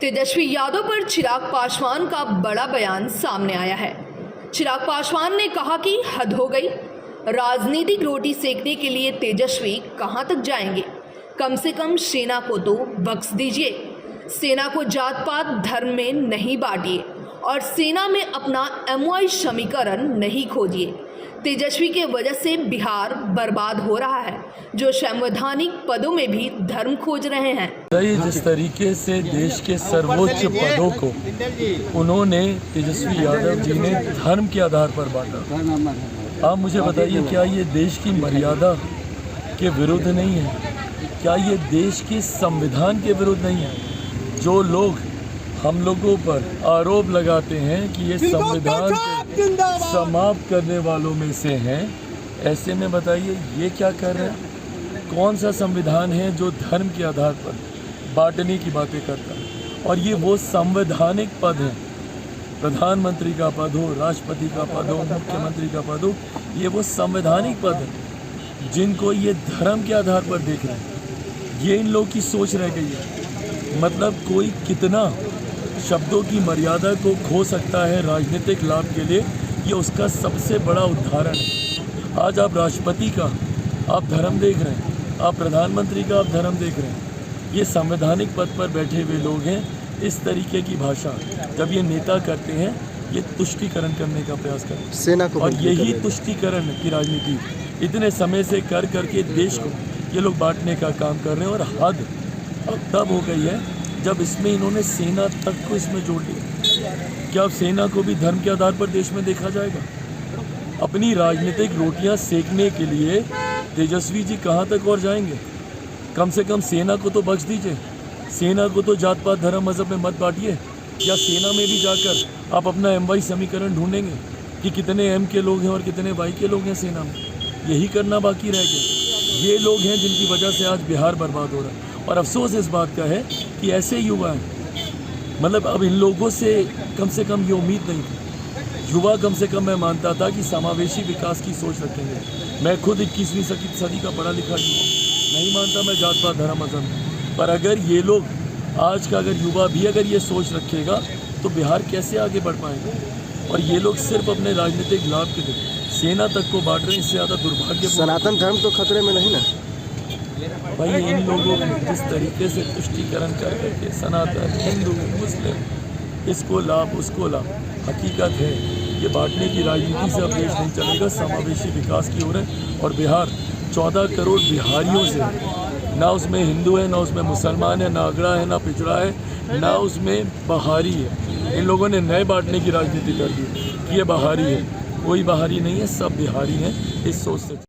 तेजस्वी यादव पर चिराग पासवान का बड़ा बयान सामने आया है। चिराग पासवान ने कहा कि हद हो गई, राजनीतिक रोटी सेकने के लिए तेजस्वी कहां तक जाएंगे। कम से कम सेना को तो बख्श दीजिए। सेना को जात पात धर्म में नहीं बांटिए और सेना में अपना एमओआई समीकरण नहीं खोजिए। तेजस्वी के वजह से बिहार बर्बाद हो रहा है, जो संवैधानिक पदों में भी धर्म खोज रहे हैं। जिस तरीके से देश के सर्वोच्च पदों को उन्होंने तेजस्वी यादव जी ने धर्म के आधार पर बांटा, आप मुझे बताइए, क्या ये देश की मर्यादा के विरुद्ध नहीं है? क्या ये देश के संविधान के विरुद्ध नहीं है? जो लोग हम लोगों पर आरोप लगाते हैं कि ये संविधान को समाप्त करने वालों में से हैं, ऐसे में बताइए ये क्या कर रहे हैं? कौन सा संविधान है जो धर्म के आधार पर बांटने की बातें करता है? और ये वो संवैधानिक पद हैं, प्रधानमंत्री का पद हो, राष्ट्रपति का पद हो, मुख्यमंत्री का पद हो, ये वो संवैधानिक पद हैं जिनको ये धर्म के आधार पर देख रहे हैं। ये इन लोगों की सोच रह गई है। मतलब कोई कितना शब्दों की मर्यादा को खो सकता है राजनीतिक लाभ के लिए, ये उसका सबसे बड़ा उदाहरण है। आज आप राष्ट्रपति का आप धर्म देख रहे हैं, आप प्रधानमंत्री का आप धर्म देख रहे हैं। ये संवैधानिक पद पर बैठे हुए लोग हैं। इस तरीके की भाषा जब ये नेता करते हैं, ये तुष्टीकरण करने का प्रयास करते हैं सेना को, और यही तुष्टीकरण की राजनीति इतने समय से कर करके देश को ये लोग बांटने का काम कर रहे हैं। और हद अब तब हो गई है जब इसमें इन्होंने सेना तक को इसमें जोड़ लिया। क्या अब सेना को भी धर्म के आधार पर देश में देखा जाएगा? अपनी राजनीतिक रोटियां सेकने के लिए तेजस्वी जी कहां तक और जाएंगे? कम से कम सेना को तो बख्श दीजिए। सेना को तो जात पात धर्म मजहब में मत बांटिए। या सेना में भी जाकर आप अपना एमवाई समीकरण ढूंढेंगे कि कितने एम के लोग हैं और कितने वाई के लोग हैं सेना में? यही करना बाकी रह गया। ये लोग हैं जिनकी वजह से आज बिहार बर्बाद हो रहा है। और अफसोस इस बात का है कि ऐसे युवा हैं, मतलब अब इन लोगों से कम ये उम्मीद नहीं थी। युवा कम से कम मैं मानता था कि समावेशी विकास की सोच रखेंगे। मैं खुद 21वीं सदी का पढ़ा लिखा युवा नहीं मानता मैं जात पात धर्म मजहब। पर अगर ये लोग आज का अगर युवा भी अगर ये सोच रखेगा तो बिहार कैसे आगे बढ़ पाएगा? और ये लोग सिर्फ अपने राजनीतिक लाभ के लिए सेना तक को बांट रहे हैं। इससे ज़्यादा दुर्भाग्य। सनातन धर्म तो खतरे में नहीं ना भाई? इन लोगों को जिस तरीके से तुष्टीकरण कर करके सनातन, हिंदू, मुस्लिम, इसको लाभ उसको लाभ, हकीकत है ये बांटने की राजनीति से अब देश नहीं चलेगा। समावेशी विकास की ओर है। और बिहार 14 करोड़ बिहारियों से, ना उसमें हिंदू है, ना उसमें मुसलमान है, ना अगड़ा है, ना पिछड़ा है, ना उसमें बहारी है। इन लोगों ने नए बांटने की राजनीति कर दी कि ये बहारी है। कोई बहारी नहीं है, सब बिहारी हैं। इस सोच से